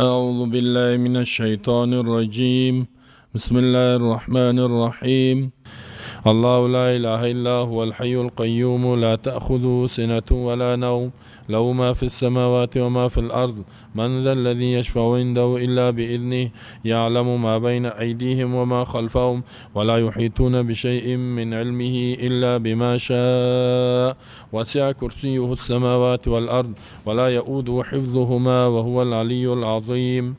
أعوذ بالله من الشيطان الرجيم. بسم الله الرحمن الرحيم. الله لا إله إلا هو الحي القيوم لا تأخذه سنة ولا نوم له ما في السماوات وما في الأرض من ذا الذي يشفع عنده إلا بإذنه يعلم ما بين أيديهم وما خلفهم ولا يحيطون بشيء من علمه إلا بما شاء وسع كرسيه السماوات والأرض ولا يؤوده حفظهما وهو العلي العظيم.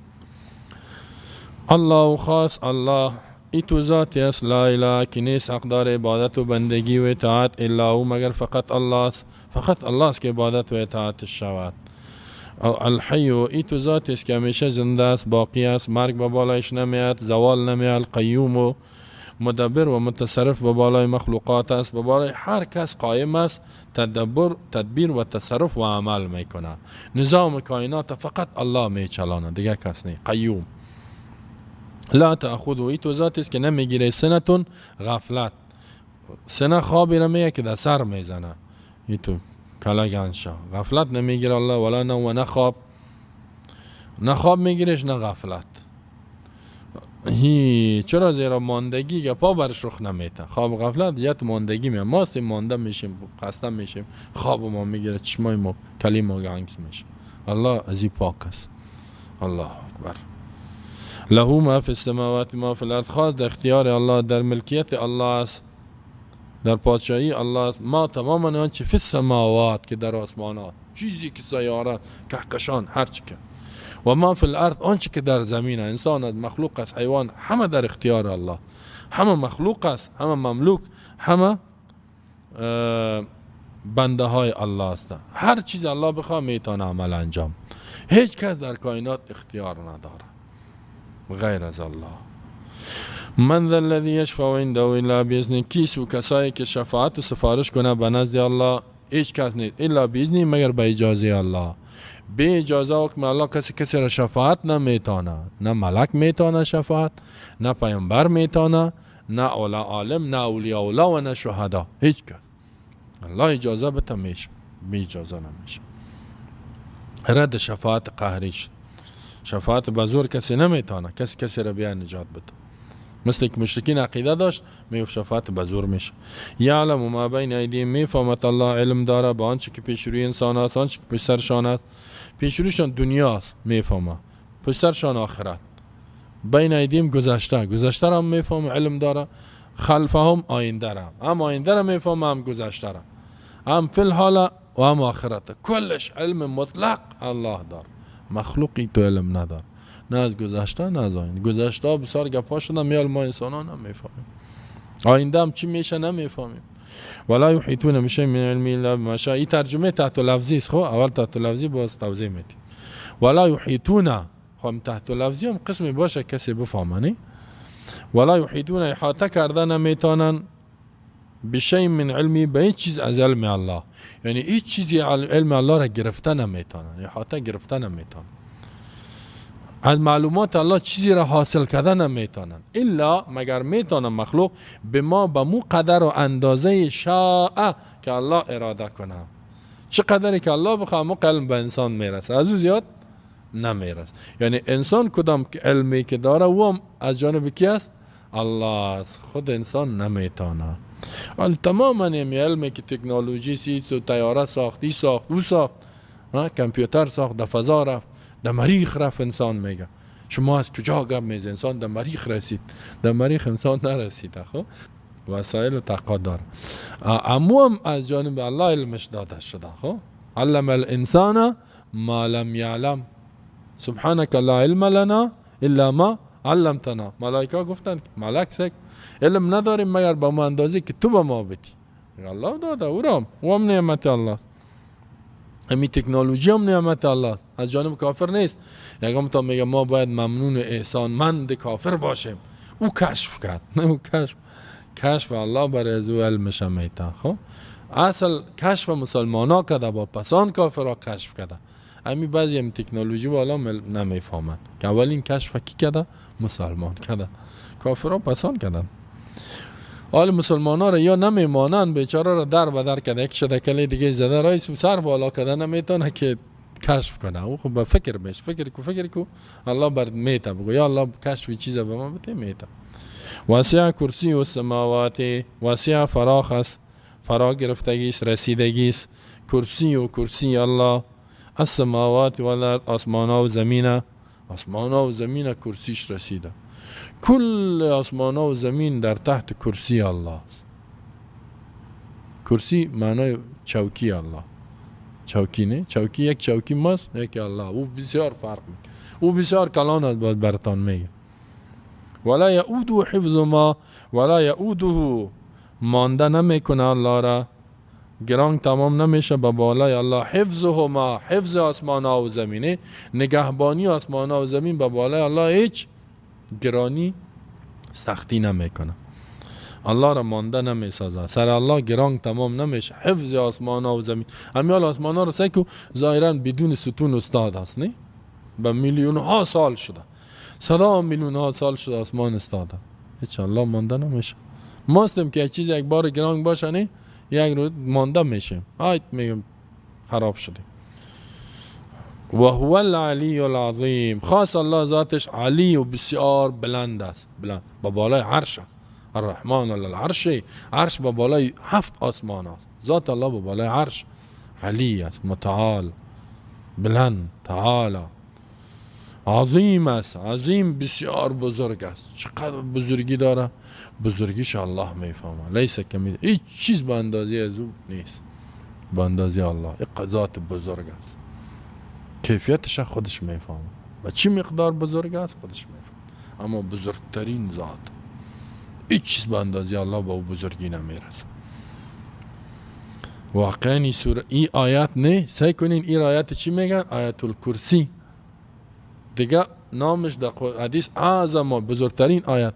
الله خاص الله ای تو ذاتی است لا اله که نیست حقدار عبادت و بندگی و اطاعت الا او مگر فقط الله است. فقط الله است که عبادت و اطاعت شود. الحی ای تو ذاتی است که همیشه زنده است باقی است مرگ به بالایش نمیاد زوال نمیاد. القیوم و مدبر و متصرف به بالای مخلوقات است به بالای هر کس قائم است تدبیر و تصرف و عمل میکنه. نظام کائنات فقط الله میچلانه دیگه کس نه. قیوم لا تأخذه ای تو ذاتی است که نمیگیره سنتون غفلت. سنه خوابی نمیگه که در سر میزنه ای تو کلگانشا غفلت نمیگیره الله ولا نوم و نه خواب میگیرش نه غفلت. چرا زیرا ماندگی که پا برش رخ نمیته. خواب غفلت یت ماندگی میه ما سی مانده میشیم خسته میشیم خواب ما میگیره چشمای ما کلیم ما گنگس میشه. الله ازی پاک است. الله اکبر. له ما فی السماوات ما فی الارض خاص در اختیار الله در ملکیت الله است در پادشاهی الله است ما تماما آنچه فی السماوات که در آسمانات چیزی که سیاره کهکشان هر چی که و ما فی الارض آنچه که در زمین انسان مخلوق است حیوان همه در اختیار الله همه مخلوق است همه مملوک همه بنده های الله است. هر چیز الله بخواه میتونه عمل انجام. هیچ کس در کائنات اختیار نداره غیر از الله. من ذا الذی یشفع عنده الا باذنه کیست و کسایی که شفاعت و سفارش کنه به نزد الله هیچ کس نیست الا باذنه مگر به اجازه الله. به اجازه حکم الله کسی را شفاعت نمیتونه. نه ملک میتونه شفاعت نه پیامبر میتونه نه عالم نه اولیاء الله و نه شهدا. هیچ کس الله اجازه بده میشه به اجازه نمیشه. رد شفاعت قهری شد. شفاعت به زور کسی نمیتونه کسی را بیا نجات بده. مثل که مشرکین عقیده داشت میگفت شفاعت به زور میشه. یعلم ما بین ایدیهم میفهمد الله علم داره با آنچه که پیش روی انسان است آنچه که پیش سرشان است. پیش رویشان دنیاست میفهمه پیش سرشان آخرت. بین ایدیهم گذشته را میفهمه علم داره. خلفهم آینده را هم آینده را میفهمه هم گذشته را هم فی الحال و هم آخرت. کلش علم مطلق الله داره. مخلوقی تو علم ندار نه از گذشته نه از آینده. گذشته ها بسیار گپا شدن میال ما انسان ها نمیفهمیم. آینده هم چی میشه نمیفهمیم. ولا یحیطون بشیء من علمه الا بما شاء. این ترجمه تحت لفظی است. خب اول تحت لفظی باز توضیح میدیم. ولا یحیطون خب تحت لفظی هم قسمی باشه کسی بفهمه نه. ولا یحیطون احاطه کردن نمیتونن بشیء من علمی به هیچ چیز از علم الله. یعنی هیچ چیزی علم الله را گرفته نمیتونن احاطه گرفته نمیتونن. از معلومات الله چیزی را حاصل کردن نمیتونن الا مگر میتونن مخلوق به مو قدر و اندازه شاء که الله اراده کنه. چه قدری که الله بخواه مو علم به انسان میرسه از او زیاد نمیرسه. یعنی انسان کدام علمی که داره و هم از جانب کی است الله است. خود انسان نمیتونه. ولی تماما این علمی که تکنولوژی ساخت و طیاره ساختی ساخت او ساخت کامپیوتر ساخت در فضا رفت در مریخ رفت انسان میگه شما از کجا گپ میزنید انسان در مریخ رسید. در مریخ انسان نرسید. خب وسایل تقا داره اما هم از جانب الله علمش داده شده. خب علم الانسان ما لم یعلم سبحانك لا علم لنا الا ما علمتنا. ملائکه گفتند ملک علم نداریم مگر با ما اندازه که تو به ما بدی. الله داده او هم نعمت الله. امی تکنولوژی هم نعمت الله از جانب کافر نیست. یکم تا میگه ما باید ممنون احسانمند کافر باشیم. او کشف کرد او کشف الله برای از او علمش میته. خب اصل کشف مسلمان ها کده با پسان کافر ها کشف کده. امی بعضی هم تکنولوژی والا نمیفهمند که اولین کشف کی کده مسلمان کده کافر ها پسان کده. حال مسلمان ها را یا نمیمانند بیچاره را در بدر کده یک شده کلی دیگه زده رایس سر بالا کده نمیتونه که کشف کنه. او خب به فکر میشه، فکر کو الله بر میته بگو یا الله کشف چیزا به ما بده، میته. واسع کرسی و سماوات، واسع فراخ است، فرا گرفتگی است، رسیدگی است. کرسی الله السماوات و الارض، آسمانا و زمینه، آسمانا و زمینه کرسیش رسیده. کل آسمانا و زمین در تحت کرسی الله است. کرسی معنای چوکی الله. چوکی نه، چوکی یک چوکی ماست، یک الله. او بسیار فرق میکنه، او بسیار کلان است باید برتان میگه. ولا یعوده حفظهما، ولا یعوده مانده نمیکنه الله را، گران تمام نمیشه به بالای الله. حفظهما، حفظ آسمان ها و زمینه، نگهبانی آسمان ها و زمین به بالای الله هیچ گرانی سختی نمیکنه. الله را مانده نمیسازه، سر الله گران تمام نمیشه. حفظ آسمان ها و زمین، همیال آسمان ها را سکو ظاهرا بدون ستون استاد هست، نه به میلیون ها سال شده، صدا میلیون ها سال شده آسمان استاده، هیچ الله مانده نمیشه. ما هستیم که چیز یک بار گران باشه نه یک روز مانده میشیم، آیت میگم خراب شده. و هو العلی العظیم، خاص الله ذاتش علی و بسیار بلند است، بلند با بالای عرش است. الرحمن علی العرش، عرش با بالای 7 آسمان است. ذات الله با بالای عرش علی است، متعال، بلند، تعالی، عظیم است. عظیم بسیار بزرگ است. چقدر بزرگی داره؟ بزرگیش الله میفهمه. لیس کمی، هیچ چیز به اندازه از او نیست، به اندازه الله. یک ذات بزرگ است، کیفیتش خودش میفهمه، و چی مقدار بزرگ است خودش میفهمه. اما بزرگترین ذات، هیچ چیز به اندازه الله به او بزرگی نمیرسه. واقعا این آیت نه، سعی کنین این آیت چی میگن؟ آیت الکرسی دیگه نامش در حدیث اعظم، بزرگترین آیت.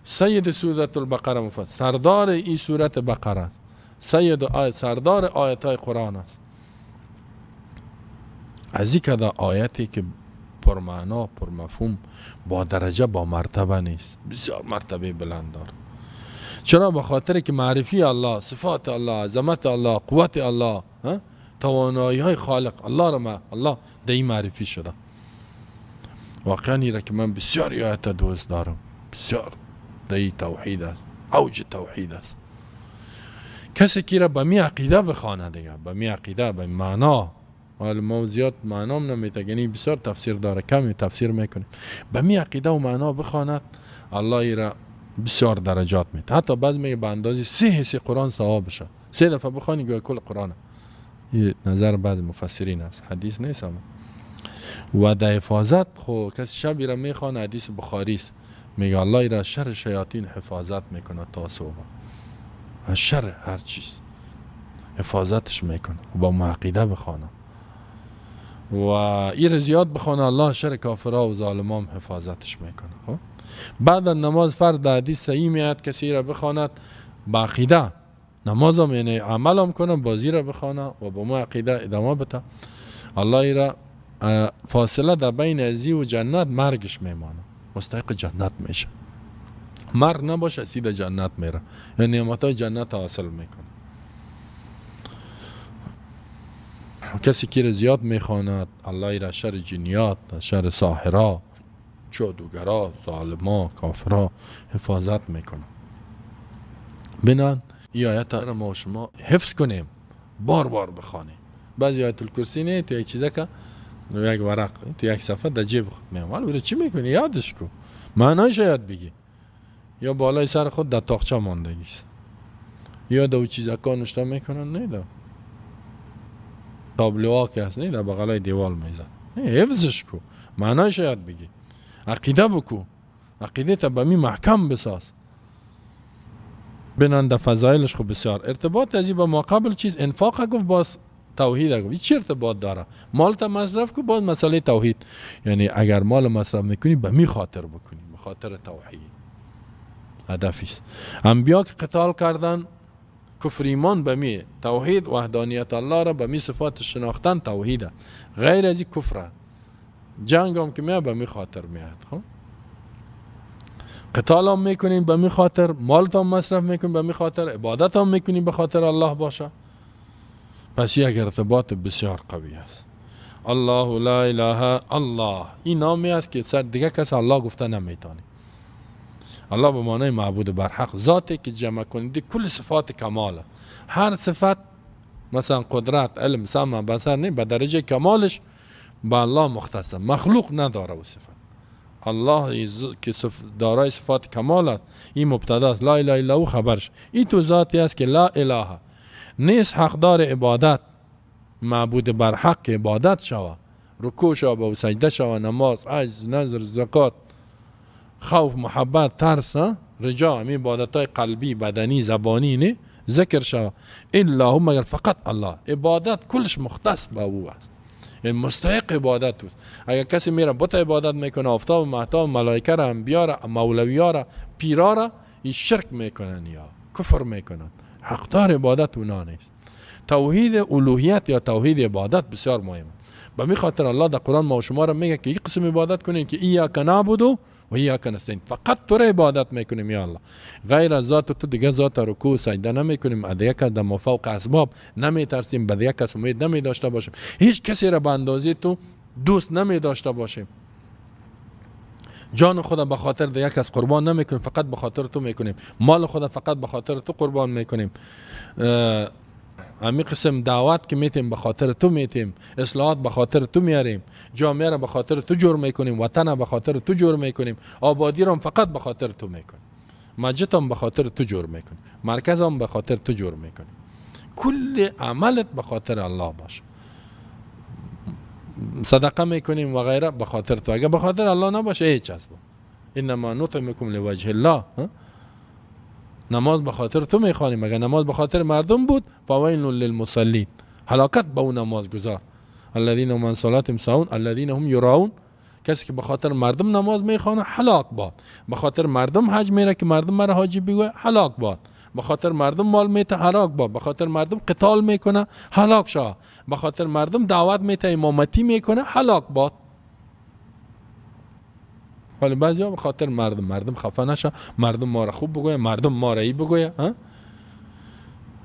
سید سورت البقره مفسر، سردار این سورت بقره است. سید آیت، سردار آیت های قرآن است. از این کده آیتی که پر معنا، پر مفهوم، با درجه، با مرتبه نیست، بسیار مرتبه بلند دار. چرا؟ به خاطر که معرفی الله، صفات الله، عظمت الله، قوت الله، توانایی های خالق الله را الله در این معرفی شده. واقعا ایره که من بسیار آیت دوست دارم، بسیار در این توحید است، اوج توحید است. کسی که را به می عقیده بخوانه دیگه، به می عقیده، به معنا، حالا ما زیاد معنام نمیده، یعنی بسیار تفسیر داره، کمی تفسیر میکنیم. به می عقیده و معنا بخواند، الله ایره بسیار درجات میده. حتی بعد میگه به اندازه 3 حصه قرآن ثواب بشه. 3 دفعه بخوانی گویا کل قرآن. این نظر بعض مفسرین است، حدیث نیست. و در حفاظت خو کسی شب ایره میخوانه، حدیث بخاری است، میگه الله ایره شر شیاطین حفاظت میکنه تا صبح، از شر هر چیز حفاظتش میکنه. با معقیده بخوانه و این زیاد بخوانه، الله شر کافرها و ظالمان حفاظتش میکنه. خب بعد نماز فرض حدیث صحیح میاد کسی را بخواند با عقیده، نماز هم یعنی عمل هم کنه، بازی را بخوانه و با ما عقیده ادامه بده، الله ایره فاصله در بین ازی و جنت مرگش میمانه، مستحق جنت میشه. مرگ نباشه سیده جنت میره، یعنی نعمتای جنت حاصل میکنه. کسی که را زیاد میخواند، الله ایره شر جنیات، شر ساحرا، جادوگرا، ظالما، کافرا حفاظت میکنه. بنان این آیت را ما و شما حفظ کنیم، بار بار بخوانیم. بعضی آیت الکرسی نه تو یک چیزه که یک ورق تو یک صفحه در جیب خود میمال، ولی چی میکنی؟ یادش کو، معنایش یاد بگی، یا بالای سر خود در تاقچه ماندگیست، یا دو چیزا که نشته میکنن، نه دو تابلوها که هست، نه در بغلای دیوال میزن، نه حفظش کو، معنایش یاد بگی، عقیده بکو، عقیده تا به می محکم بساز. بنان در فضایلش خو بسیار ارتباط ازی با ما قبل چیز انفاق گفت، باز توحید گفت. چی ارتباط داره؟ مال تا مصرف کو، باز مسئله توحید، یعنی اگر مال مصرف میکنی به می خاطر بکنی، به خاطر توحید هدفیست. انبیا که قتال کردن، کفر ایمان به می، توحید وحدانیت الله را به می صفات شناختن توحیده، غیر ازی کفره. جنگ هم که میاد به می خاطر میاد. خب قتال هم میکنیم به می خاطر، مال هم مصرف میکنیم به می خاطر، عبادت هم میکنیم به خاطر الله باشه. پس یک ارتباط بسیار قوی است. الله لا اله الله، این نامی است که سر دیگه کس الله گفته نمیتونه. الله به معنای معبود برحق، ذاتی که جمع کننده کل صفات کماله. هر صفت مثلا قدرت، علم، سمع، بصر نه، به درجه کمالش به الله مختصه، مخلوق نداره و صفت. الله که دارای صفات کمال است، این مبتدا است. لا اله الا هو خبرش. این تو ذاتی است که لا اله نیست حقدار عبادت، معبود برحق عبادت شوه، رکوع شوه و سجده شوه، نماز، حج، نذر، زکات، خوف، محبت، ترس، رجا، می عبادت های قلبی، بدنی، زبانی نه ذکر شوه. الا هو، مگر فقط الله. عبادت کلش مختص به او است، این مستحق عبادت است. اگر کسی میره بت عبادت میکنه، آفتاب، مهتاب، ملائکه را، انبیا را، مولویا را، پیرا را، این شرک میکنن یا کفر میکنن. حقدار عبادت اونا نیست. توحید الوهیت یا توحید عبادت بسیار مهمه. به می خاطر الله در قرآن ما و شما را میگه که یک قسم عبادت کنین که ایاک نعبد و ایاک نستعین، فقط تو را عبادت میکنیم یا الله. غیر از ذات تو دیگه ذات رکوع سجده نمیکنیم، از دیگه کس در مافوق اسباب نمیترسیم، به دیگه کس امید نمی داشته باشیم، هیچ کسی را به اندازه تو دوست نمی داشته باشیم. جان خود به خاطر دیگه کس قربان نمیکنیم، فقط به خاطر تو میکنیم. مال خود فقط به خاطر تو قربان میکنیم. امی قسم دعوت که میتیم به خاطر تو میتیم، اصلاحات به خاطر تو میاریم، جامعه را به خاطر تو جور میکنیم، وطن را به خاطر تو جور میکنیم، آبادی را فقط به خاطر تو میکنیم، مسجد هم به خاطر تو جور میکنیم، مرکز هم به خاطر تو جور میکنیم. کل عملت به خاطر الله باشه. صدقه میکنیم و غیره به خاطر تو. اگر به خاطر الله نباشه هیچ چیز. انما نطعمکم لوجه الله. نماز به خاطر تو میخوانیم، اگر نماز به خاطر مردم بود فویل للمصلین، هلاکت به اون نماز گزار. الذين هم عن صلاتهم ساهون الذين هم يراؤون. کسی که به خاطر مردم نماز میخوانه هلاک باد. به خاطر مردم حج میره که مردم مرا حاجی بگوه هلاک باد. به خاطر مردم مال میته هلاک باد. به خاطر مردم قتال میکنه هلاک شاه. به خاطر مردم دعوت میته امامتی میکنه هلاک باد. ولی بعضیا به خاطر مردم خفه نشه، مردم ما را خوب بگویه، مردم ما را ای بگویه،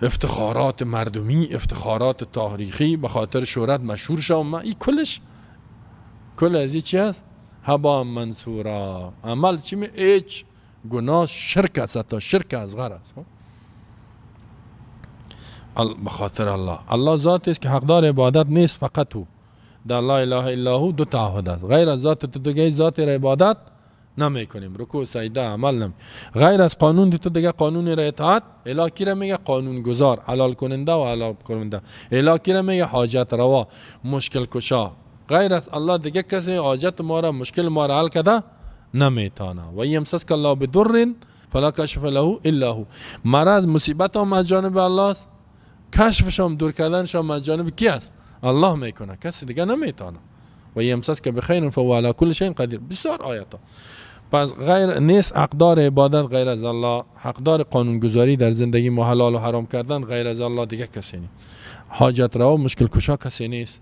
افتخارات مردمی، افتخارات تاریخی، به خاطر شهرت مشهور شوم. این کلش کل از این چی است؟ هبا منصورا. عمل چی می ایچ گناه شرک است، تا شرک اصغر است. به خاطر الله. الله ذاتی است که حقدار عبادت نیست، فقط او. در لا اله الا هو دو تعهد است. غیر از ذات تو دیگه ذات را عبادت نمی کنیم، رکوع سجده عمل نمی. غیر از قانون تو دیگه قانون را اطاعت. الهی را میگه قانون گذار، حلال کننده و حلال کننده. الهی را میگه حاجت روا، مشکل کشا. غیر از الله دیگه کسی حاجت ما را، مشکل ما را حل کده نمیتونه. و یمسسک الله بدر فلا کاشف له الا هو. مرض مصیبت هم از جانب الله است، کشفش هم دور کردنش هم از جانب کی است؟ الله میکنه، کسی دیگه نمیتونه. و یمسسک بخیر فهو علی کل شیء قدیر. بسیار آیات. پس غیر نیست حقدار عبادت غیر از الله، حقدار قانونگذاری در زندگی ما حلال و حرام کردن غیر از الله دیگه کسی نیست. حاجت روا مشکل کشا کسی نیست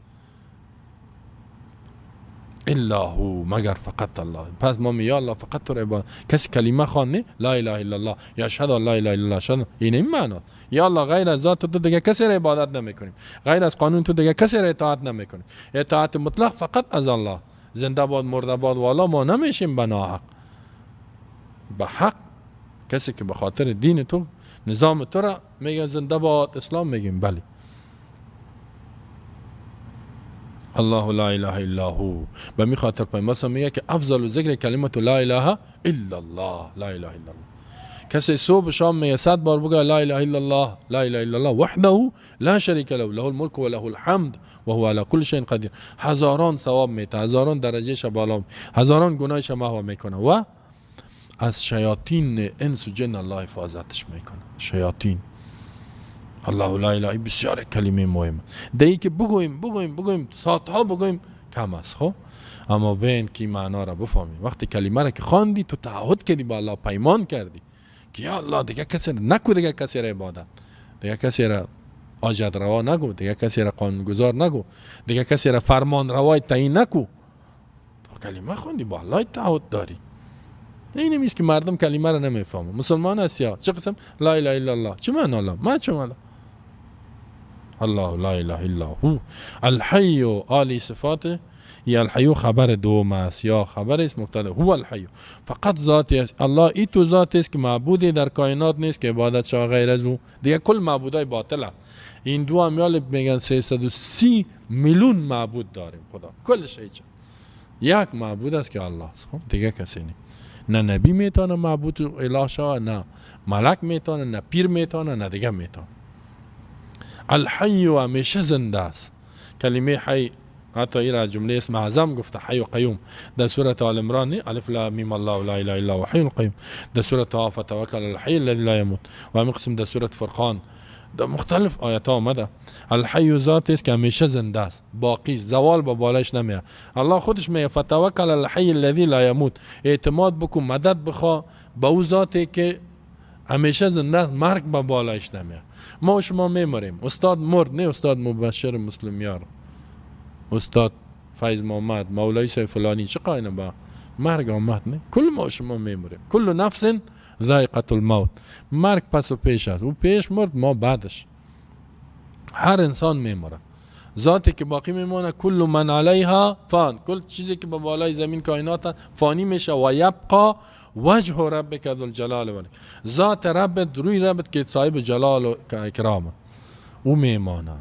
الا هو، مگر فقط الله. پس ما می یا الله فقط تو عبادت. کسی کلمه خوانه لا اله الا الله یا اشهد ان لا اله الا الله، شد این معنا یا الله غیر از ذات تو دیگه کسی را عبادت نمیکنیم، غیر از قانون تو دیگه کسی را اطاعت نمیکنیم. اطاعت مطلق فقط از الله. زنده باد مرده باد والا ما نمیشیم به ناحق. به حق کسی که به خاطر دین تو نظام تو را میگه زنده باد اسلام، میگیم بله. الله لا اله الا هو. به می خاطر پیامبر میگه که افضل ذکر کلمت لا اله الا الله، لا اله الا الله. کسی صبح شام میگه 100 بار بگه لا اله الا الله، لا اله الا الله وحده لا شریک له، له الملك و له الحمد و هو على كل شيء قدیر. هزاران ثواب میته، هزاران درجه ش بالا، هزاران گناهش محو میکنه و از شیاطین انس و جن الله حفاظتش میکنه. شیاطین الله لا اله بسیار کلمه مهمه. دیگه که بگویم ساعتها بگویم کم است. خب اما بین کی معنا را بفهمی. وقتی کلمه را که خواندی تو تعهد کردی با الله، پیمان کردی که یا الله دیگه کسی نکو، دیگه کسی را عبادت، دیگه کسی را حاجت روا نگو، دیگه کسی را قانون گذار نگو، دیگه کسی را فرمان روای تعیین نکو. تو کلمه خواندی با الله تعهد داری. این نیست که مردم کلمه را نمیفهمن. مسلمان است یا چه قسم لا اله الا الله چه معنی الله؟ ما چه معنی الله لا اله الا هو. الحی عالی صفاته، یا الحی خبر دوم است یا خبر است مبتدا. هو الحی فقط ذاتی است. الله ای تو ذاتی است که معبودی در کائنات نیست که عبادت شود غیر از او. دیگه کل معبودای باطله. این دو امیال میگن 330 میلیون معبود داریم. خدا کلش هیچ یک معبود است که الله است، دیگه کسی نیست. نه نبی میتونه معبود اله شود، نه ملک میتونه، نه پیر میتونه، نه دیگه میتونه. الحی و همیشه زنده است. کلمه حی حتی این را جمله اسم اعظم گفته، حی و قیوم. در سوره آل عمران الف لام میم الله لا اله الا هو حی القیوم. در سوره طه فتوکل علی الحی الذی لا یموت. و همین قسم در سوره فرقان در مختلف آیات ها آمده. الحی ذاتی است که همیشه زنده است، باقی است، زوال با بالایش نمیاد. الله خودش میگه فتوکل علی الحی الذی لا یموت، اعتماد بکن، مدد بخوا به او ذاتی که همیشه زنده است، مرگ با بالایش نمیاد. ما و شما میمریم. استاد مرد، نه استاد مبشر مسلمیار، استاد فیض محمد، مولای سیف فلانی، چه قاینه با مرگ آمد؟ نه، کل ما و شما میمریم. کل نفس ذائقه الموت. مرگ پس و پیش است. او پیش مرد، ما بعدش. هر انسان میمره. ذاتی که باقی میمونه کل من علیها فان، کل چیزی که به بالای زمین کائنات فانی میشه. و یبقى وجه ربک ذو الجلال و ذات ربت، روی ربت که صاحب جلال و اکرام، او میمانه.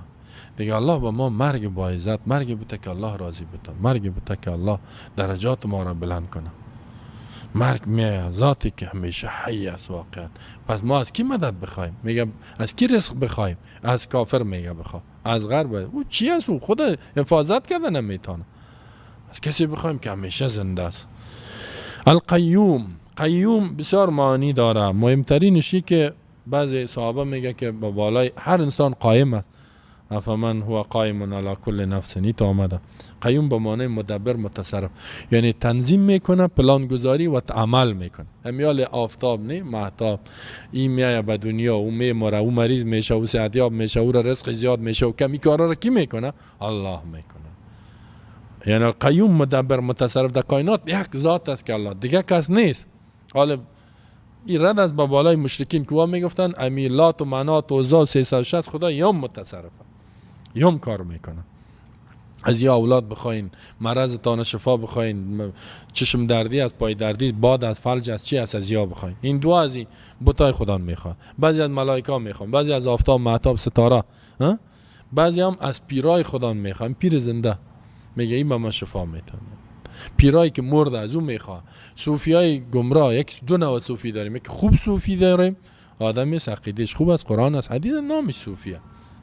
دیگه الله به ما مرگ با عزت، مرگ بده که الله راضی بده، مرگ بده که الله درجات ما را بلند کنه. مرگ میاد، ذاتی که همیشه حی است واقعا. پس ما از کی مدد بخوایم؟ میگه از کی رزق بخوایم؟ از کافر میگه بخوا، از غرب. او چی است؟ او خود حفاظت کرده نمیتونه. از کسی بخوایم که همیشه زنده است. القیوم، قیوم بسیار معانی داره. مهمترینشی که بعضی صحابه میگه که با بالای هر انسان قائم است. افمن هو قائم علی کل نفس، نیت آمده. قیوم به معنی مدبر، متصرف، یعنی تنظیم میکنه، پلان گذاری و عمل میکنه. امیال آفتاب نه، مهتاب. این میایه به دنیا، او میمره، او مریض میشه، او صحتیاب میشه، او را رزق زیاد میشه، و کمی کارا را کی میکنه؟ الله میکنه. یعنی القیوم مدبر متصرف در کائنات یک ذات است که الله، دیگه کس نیست. حالا این رد از بالای مشرکین که میگفتن امیلات و منات و عزا 360 خدا یوم متصرفه، یوم کار میکنه. از یا اولاد بخواین، مرض تان شفا بخواین، چشم دردی از پای دردی، باد از فلج از چی از یا بخواین. این دعا از این بتای خدا میخواد. بعضی از ملائکه میخوان، بعضی از آفتاب، مهتاب، ستاره، بعضی هم از پیرای خدا میخوان. پیر زنده میگه این به من شفا میده. پیرایی که مرده از اون میخواه. صوفیای گمراه، یک دو نوع صوفی داریم. یک خوب صوفی داریم، آدمی عقیدهش خوب از قرآن از حدیث، نامش صوفیه،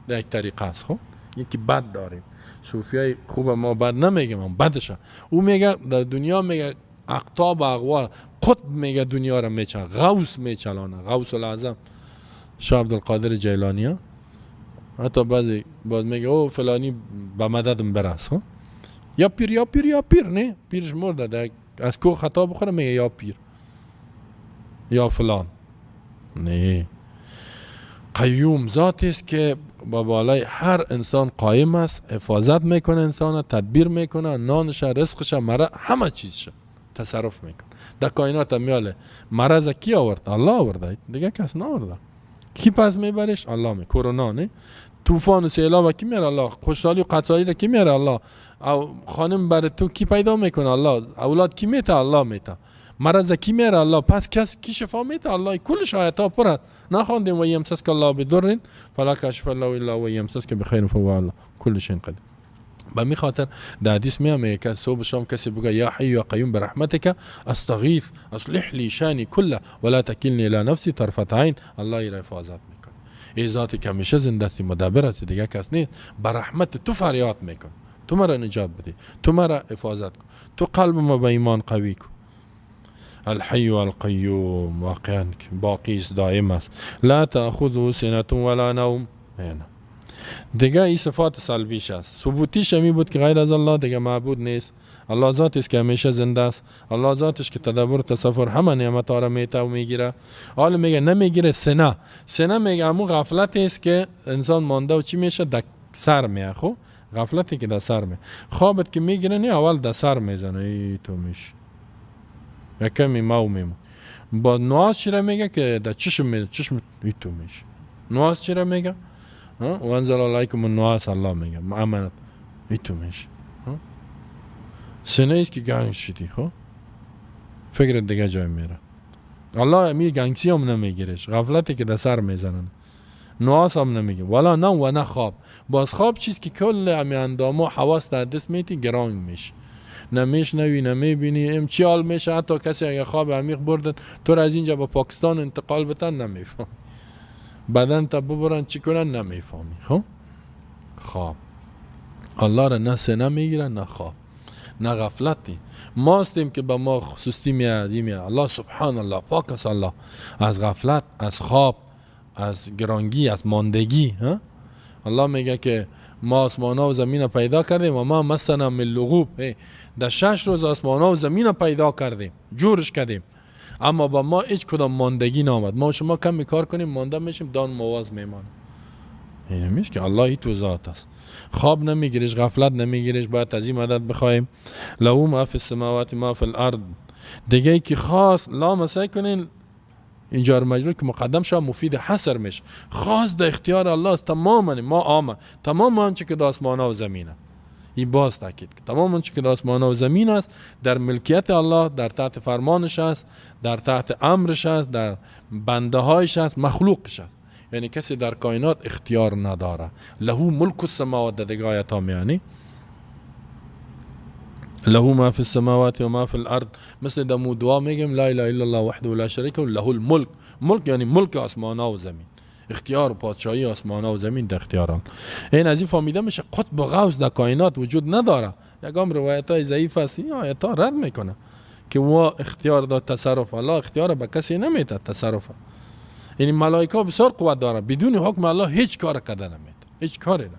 در یک طریقه است. خب یکی بد داریم. صوفیای خوب ما بد نمیگه، من بدشه. او میگه در دنیا، میگه اقطاب اغوا، قطب میگه دنیا را میچه، غوث میچلانه، غوث الاعظم شاه عبدالقادر جیلانی ها. حتی بعضی باز میگه او فلانی به مددم برس. یا پیر یا پیر یا پیر، نه پیرش مرده، از کو خطا بخوره میگه یا پیر یا فلان. نه، قیوم ذاتی است که با بالای هر انسان قائم است، حفاظت میکنه، انسان تدبیر میکنه، نانش، رزقش، همه چیزش تصرف میکنه. در کائنات میاله مرض کی آورد؟ الله آورده، دیگه کس نآورده. کی پس میبرش؟ الله می. کرونا نه، طوفان و سیلاب کی میاره؟ الله. خوشحالی و قطعی را کی میاره؟ الله. او خانم بر تو کی پیدا میکنه؟ الله. اولاد کی میته؟ الله میته. مرض کی میاره؟ الله. پس کس کی شفا میته؟ الله. کلش آیات پر است. نخوندیم و یمسسک الله بدر فلا کشف الله الا و یمسسک بخیر فهو الله کل شیء قدیر. به می خاطر در حدیث میامه که صبح شام کسی بگه یا حی یا قیوم برحمتک استغیث اصلح لی شانی کله ولا تکلنی الی نفسی طرفت عین، الله را حفاظت میکنه. ای ذاتی که همیشه زنده است، مدبر است، دیگه کس نیست. برحمت تو فریاد میکن، تو مرا نجات بده، تو مرا حفاظت کن، تو قلب ما به ایمان قوی کن. الحی و القیوم واقعا باقی است، دائم است. لا تأخذه سنة ولا نوم. دیگه این صفات سلبیش است. ثبوتیش همی بود که غیر از الله دیگه معبود نیست. الله ذاتش که همیشه زنده است. الله ذاتش که تدبر تصفر همه نعمت ها را میته و میگیره. حالا میگه نمیگیره سنه. سنه میگه همون غفلت است که انسان مانده و چی میشه؟ در سر میه. خب غفلتی که در سر میه. خوابت که میگیره نه، اول در سر میزنه، ای تو میشه یکمی مو میمون. با نواز چی را میگه؟ که در چشم میده، چشم ای تو میشه. نواز چی را میگه؟ و انزل علیکم النعاس، الله میگه امانت تو میشه. سینه است که گنگ شدی، خب فکر دیگه جای میره. الله می گنگسی هم نمیگیرش، غفلتی که در سر میزنن. نعاس هم نمیگه، ولا نوم و نه خواب. باز خواب چیز که کل امی اندام و حواس در دست میتی گران میشه، نمیشنوی نمیبینی. ام چی حال میشه حتی کسی اگه خواب عمیق بردن تو را از اینجا به پاکستان انتقال بتن نمیفهم، بدن تا ببرن چی کنن نمیفهمی. خب خواب الله را نه سینه میگیره نه خواب نه غفلتی. ما هستیم که به ما سستی میادیم. الله سبحان الله پاک است الله از غفلت، از خواب، از گرانگی، از ماندگی. الله میگه که ما آسمان ها و زمین پیدا کردیم و ما مسنا من لغوب. در 6 روز آسمان ها و زمین پیدا کردیم، جورش کردیم، اما با ما هیچ کدام ماندگی نامد. ما شما کم کار کنیم مانده میشیم، دان مواز میمانه. این میشه که الله تو ذات است. خواب نمیگیرش، غفلت نمیگیرش، باید از این مدد بخوایم. له ما فی السماوات ما فی الارض. دیگه ای که خاص لا مسای کنین اینجا مجبور که مقدم شد مفید حصر میشه. خاص در اختیار الله است تماما. ما آمه تمام آنچه که در آسمان ها و زمینه، این باز تاکید که تمام آنچه که در آسمان ها و زمین است در ملکیت الله، در تحت فرمانش است، در تحت امرش است، در بنده هایش است، مخلوقش است. یعنی کسی در کائنات اختیار نداره. له ملک السماوات دیگه آیت ها میانی له ما فی السماوات و ما فی الارض. مثل دمو دعا میگم لا اله الا الله وحده لا شریک له الملک. ملک یعنی ملک آسمان ها و زمین، اختیار و پادشاهی آسمان ها و زمین در اختیار. این از این فهمیده میشه قطب و غوث در کائنات وجود نداره. یکم روایت های ضعیف است، این آیت ها رد میکنه که و اختیار داد تصرف. الله اختیار به کسی نمیده تصرف. یعنی ملائکه بسیار قوت داره، بدون حکم الله هیچ کار کده نمیده، هیچ کاری نه.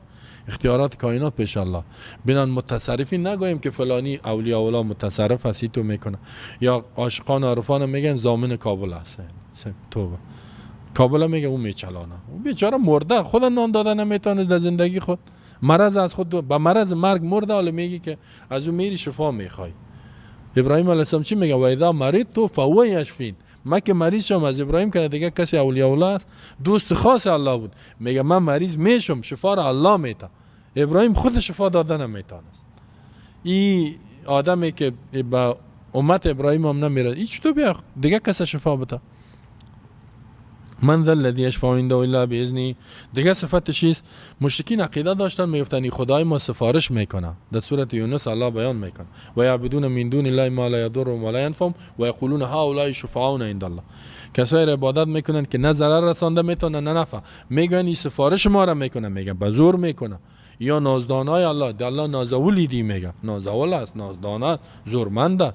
اختیارات کائنات پیش الله. بینن متصرفین نگویم که فلانی اولیاء الله متصرف هستی تو میکنه، یا عاشقان عارفان میگن ضامن کابل هست. توبه کابل میگه اون میچلانه، اون بیچاره مرده، خود نان داده نمیتونه در زندگی خود، مرض از خود به مرض مرگ مرده، حالا میگی که از اون میری شفا میخوای. ابراهیم علیه السلام چی میگه؟ و اذا مرضت فهو یشفین. من که مریض شم، از ابراهیم که دیگه کسی اولیاء الله است، دوست خاص الله بود، میگه من مریض میشم شفا را الله میده. ابراهیم خود شفا دادن نمیتونست. این آدمی که با امت ابراهیم هم نمیره، هیچ تو بیا دیگه کسی شفا بده. من ذا الذی یشفع عنده الا باذنه. دیگه صفت چیست؟ مشرکین عقیده داشتن میگفتن خدای ما سفارش میکنه. در سوره یونس الله بیان میکنه و یعبدون من دون الله ما لا یضرهم ولا ينفعهم و یقولون هؤلاء شفعاؤنا عند الله. کسایی را عبادت میکنن که نه ضرر رسانده میتونه نه نفع، میگن این سفارش ما را میکنه، میگن به زور میکنه. یا نازدانای الله، در الله نازولی دی میگه، نازول است، نازدانه، زورمنده.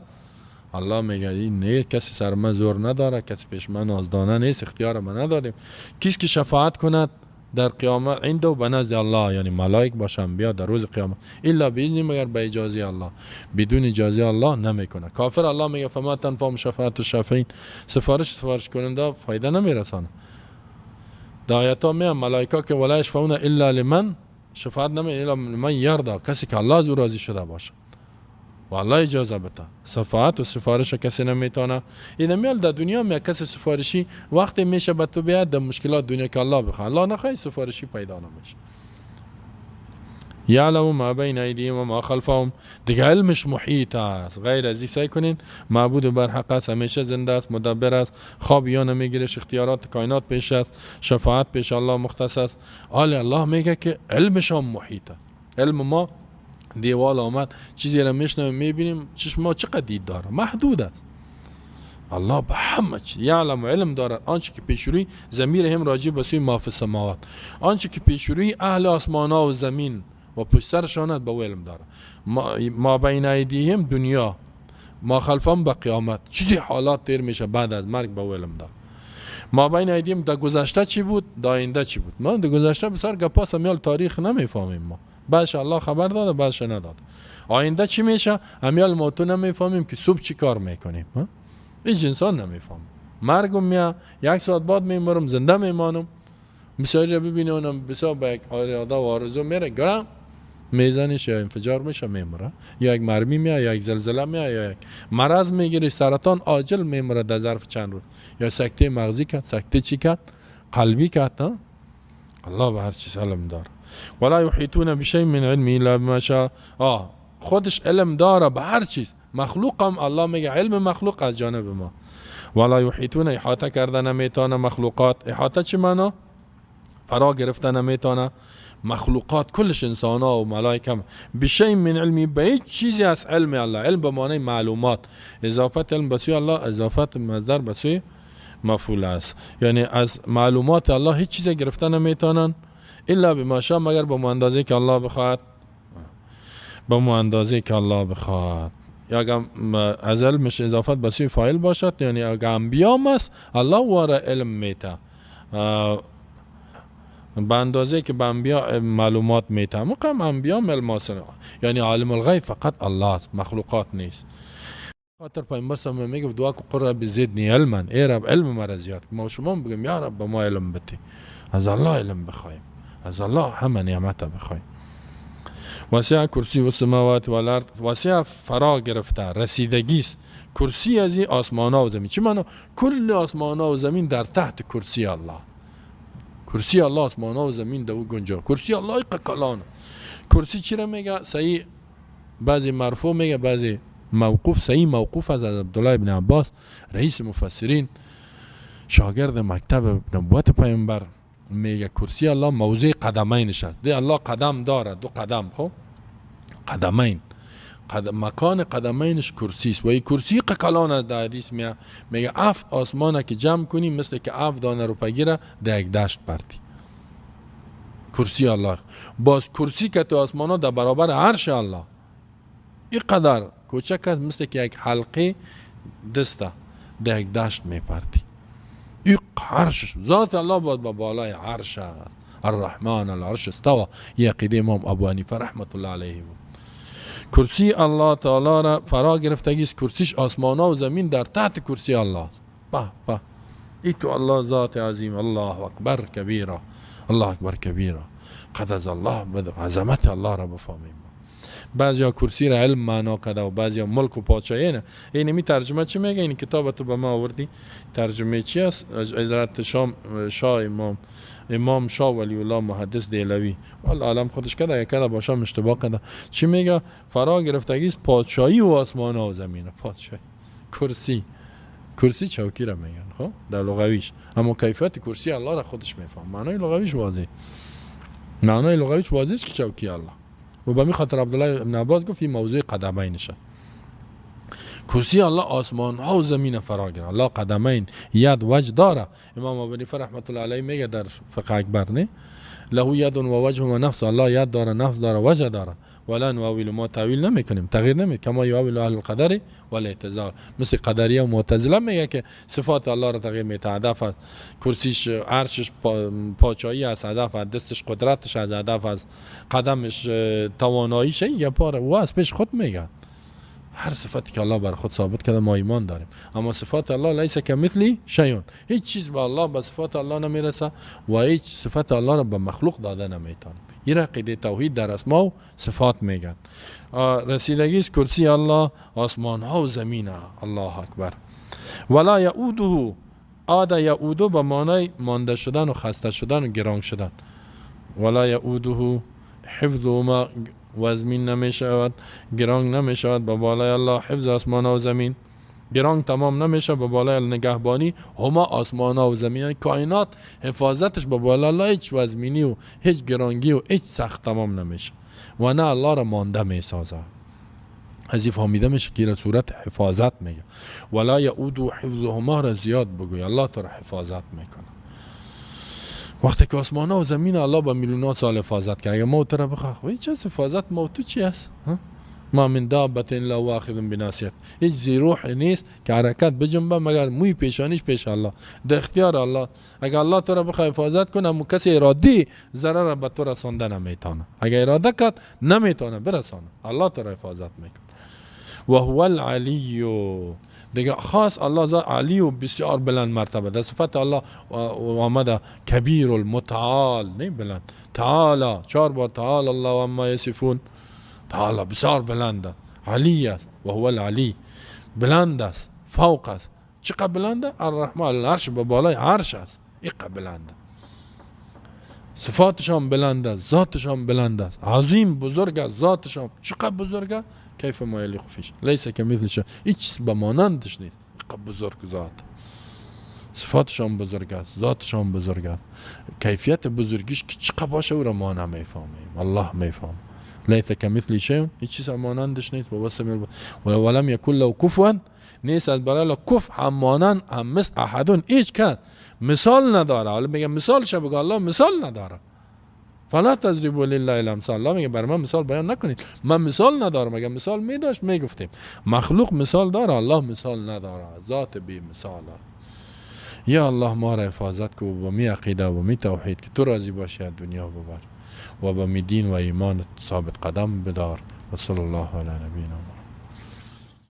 الله میگه این نه، کسی سر من زور نداره، کسی پیش من نازدانه نیست، اختیار من ندادیم. کسی که شفاعت کند در قیامت عنده و بنزد الله، یعنی ملائک باشن بیا در روز قیامت، الا باذن، مگر به اجازه الله، بدون اجازه الله نمیکنه. کافر الله میگه فما تنفعهم شفاعت الشافعین. سفارش کننده فایده نمیرسانه. در آیات ها میگه ملائکه که ولا یشفعون الا لمن، شفاعت نمیکنه الا لمن یرضی، کسی که الله از او راضی شده باشه و الله اجازه بده. شفاعت و سفارش کسی نمیتونه. این میال در دنیا می کسی سفارشی وقتی میشه به تو بیاد در مشکلات دنیا که الله بخواد، الله نخواد سفارشی پیدا نمیشه. یعلم ما بین ایدیهم و ما خلفهم. دیگه علمش محیط است، غیر از این سعی کنین معبود بر حق است، همیشه زنده است، مدبر است، خواب یا نمیگیرش، اختیارات کائنات پیش است، شفاعت پیش الله مختص است. الله میگه که علمش هم محیط است. علم ما دیوال آمد چیزی را میشنویم میبینیم، چشم ما چقدر دید داره؟ محدود است. الله به همه چیز یعلم، علم دارد. آنچه که پیشروی ضمیر هم راجع به سوی ما فی السماوات، آنچه که پیشروی اهل آسمان ها و زمین و پشت سرشان به علم داره. ما بین ایدیهم دنیا، ما خلفهم به قیامت، چیزی حالات تیر میشه بعد از مرگ به علم داره. ما بین ایدیهم در گذشته چی بود، در آینده چی بود. ما در گذشته بسیار گپا سمیال تاریخ نمیفهمیم، ما باشه الله خبر داده باشه نداد. آینده چی میشه همیال ما تو نمیفهمیم که صبح چی کار میکنیم. هیچ انسان نمیفهم. مرگم میاد، یک ساعت بعد میمرم، زنده میمانم. بسیار جا ببینی اونم بسیار با یک اراده و آرزو میره گرم میزنش، یا انفجار میشه میمره، یا یک مرمی میاد، یا یک زلزله میاد، یا یک مرض میگیره، سرطان عاجل میمره در ظرف چند روز، یا سکته مغزی کرد، سکته چی کرد، قلبی کرد. الله به هر چیز علم داره. ولا یحیطون بشیء من علمه الا بما شاء. خودش علم داره به هر چیز. مخلوق هم الله میگه علم مخلوق از جانب ما. ولا یحیطون، احاطه کردن نمیتونه مخلوقات. احاطه چی معنا؟ فرا گرفتن نمیتونه مخلوقات کلش، انسان ها و ملائکه، بشیء من علمی، به هیچ چیزی از علم الله. علم به معنی معلومات، اضافت علم به سوی الله، اضافت مصدر به سوی مفعول است. یعنی از معلومات الله هیچ چیزی گرفتن نمیتونن الا بما شاء، مگر به اندازه که الله بخواد. به اندازه که الله بخواد. یا اگر از علمش اضافت به سوی فاعل باشد، یعنی اگر انبیا است الله واره علم میته، به اندازه که به انبیا معلومات میته. مقام انبیا علم، یعنی عالم الغیب فقط الله است، مخلوقات نیست. خاطر پیامبر صلی الله علیه و میگه دعا کو قل رب زدنی علما، ای رب علم مرا زیاد. ما شما بگیم یا رب به ما علم بده، از الله علم بخوایم، از الله همه نعمت بخوایم. وسع کرسی و السماوات و الارض، وسع فرا گرفته، رسیدگی است کرسی از این آسمان ها و زمین. چه معنا؟ کل آسمان ها و زمین در تحت کرسی الله. کرسی الله آسمان ها و زمین دو گنجا. کرسی الله کلان. کرسی چی را میگه؟ صحیح بعضی مرفوع میگه، بعضی موقوف. صحیح موقوف از عبدالله ابن عباس رئیس مفسرین، شاگرد مکتب نبوت پیامبر، میگه کرسی الله موضع قدمینش است. ده الله قدم داره، دو قدم، خب قدمین، مکان قدمینش کرسی است. و این کرسی کلان در حدیث میگه 7 آسمانه که جمع کنی مثل که 7 دانه روپیه گیره در یک دشت پرتی. کرسی الله. باز کرسی که تو آسمانا در برابر عرش الله این قدر کوچک است، مثل که یک حلقه دسته در یک دشت میپرتی. این عرش ذات الله باید با بالای عرش است. الرحمن العرش استوى. یه عقیده امام ابو حنیفه رحمت الله علیه بود. کرسی الله تعالی را فرا گرفتگی است. کرسیش آسمان ها و زمین در تحت کرسی الله است. به ای تو الله ذات عظیم. الله اکبر کبیرا، الله اکبر کبیرا. قد از الله بده، عظمت الله را بفهمیم. بعضیا کرسی را علم معنا کرده و بعضیا ملک و پادشاهی. نه این می ترجمه چی میگه؟ این کتاب تو به ما آوردی، ترجمه چی است؟ حضرت شاه امام شاه ولی الله محدث دیلوی، والله عالم خودش کده یک کده باشم اشتباه کده. چی میگه؟ فرا گرفتگی است پادشاهی و آسمان و زمین. پادشاهی کرسی چوکی را میگن، خب در لغویش. اما کیفیت کرسی الله را خودش میفهم. معنای لغویش واضحه، معنای لغویش واضحه که چوکی الله. و به می خاطر عبدالله ابن عباس گفت این موضوع قدمینشه. کرسی الله آسمان ها و زمین فرا گرفت. الله قدمین، ید، وجه داره. امام ابو حنیفه رحمت الله علیه میگه در فقه اکبر، نه له ید و وجه و نفس. الله ید داره، نفس داره، وجه داره. ولا نؤول، ما تعویل نمیکنیم، تغییر نمیکنیم. کما یؤول اهل القدر والاعتزال، مثل قدریه و معتزله میگه که صفات الله را تغییر میده. هدف از کرسیش عرشش پادشاهی است، هدف از دستش قدرتش است، هدف از قدمش تواناییش. یه پاره و از پیش خود میگه هر صفتی که الله بر خود ثابت کرده ما ایمان داریم. اما صفات الله لیس کمثلی شیء، هیچ چیز به الله به صفات الله نمیرسه و هیچ صفت الله را به مخلوق داده نمیتونه. این عقیده توحید در اسماء و صفات میگن. رسیدگی است کرسی الله آسمان ها و زمین. الله اکبر. ولا یعوده، عاد یعوده به معنای مانده شدن و خسته شدن و گران شدن. ولا یعوده حفظهما، وزمین نمیشود، گران نمیشود به بالای الله. حفظ آسمان و زمین گران تمام نمیشه به بالای نگهبانی. هما آسمان و زمین، کائنات حفاظتش به بالای الله هیچ وزمینی و هیچ گرانگی و هیچ سخت تمام نمیشه و نه الله را مانده میسازه. از این فهمیده میشه که صورت حفاظت میگه. ولا یعود حفظهما را زیاد بگوی، الله تو را حفاظت میکنه. وقتی که آسمان و زمین الله با میلیونات سال حفاظت کرد، اگه موت را بخواه چه حفاظت موت چی است؟ ما من دابت الا واخذ بناصیت، هیچ زی روح نیست که حرکت بجنبه مگر موی پیشانیش پیش الله، در اختیار الله. اگر الله تو را بخواه حفاظت کنه، اما کسی ارادی ضرر به تو رسانده نمیتونه. اگر اراده کرد نمیتونه برسانه. الله تو را حفاظت میکنه. و هو العلی، دیگه خاص الله ذات علی و بسیار بلند مرتبه. در صفت الله آمده کبیر المتعال، نه بلند، تعالی 4 بار تعالی الله و اما یصفون. تعالی بسیار بلنده، علی است. و هو العلی، بلند است، فوق است. چقدر بلنده؟ الرحمن العرش، به بالای عرش است. اینقدر بلنده. صفاتشان بلند است، ذاتشان بلند است، عظیم بزرگ است ذاتشان. چقدر بزرگه؟ کیف ما یلیق فیش، لیس کمثلش، هیچ به مانندش نیست. چقدر بزرگ ذات، صفاتشان بزرگ است، ذاتشان بزرگ است. کیفیت بزرگیش که چقدر باشه او را ما نمیفهمیم، الله میفهم. لیس کمثل شیء، هیچ چیز مانندش نیست. ولم یکن له کفوا، نیست برای کف هم مانند هم مثل احدون، هیچ کس مثال نداره. حالا میگه مثال شه، بگه الله مثال نداره. فلا تضربوا لله الامثال، الله میگه بر من مثال بیان نکنید، من مثال ندارم. اگه مثال میداشت میگفتیم. مخلوق مثال داره، الله مثال نداره، ذات بی مثاله. یا الله ما را حفاظت کو و می عقیده و می توحید که تو راضی باشی از دنیا ببر و به می دین و ایمان ثابت قدم بدار. و صلی الله علی نبینا.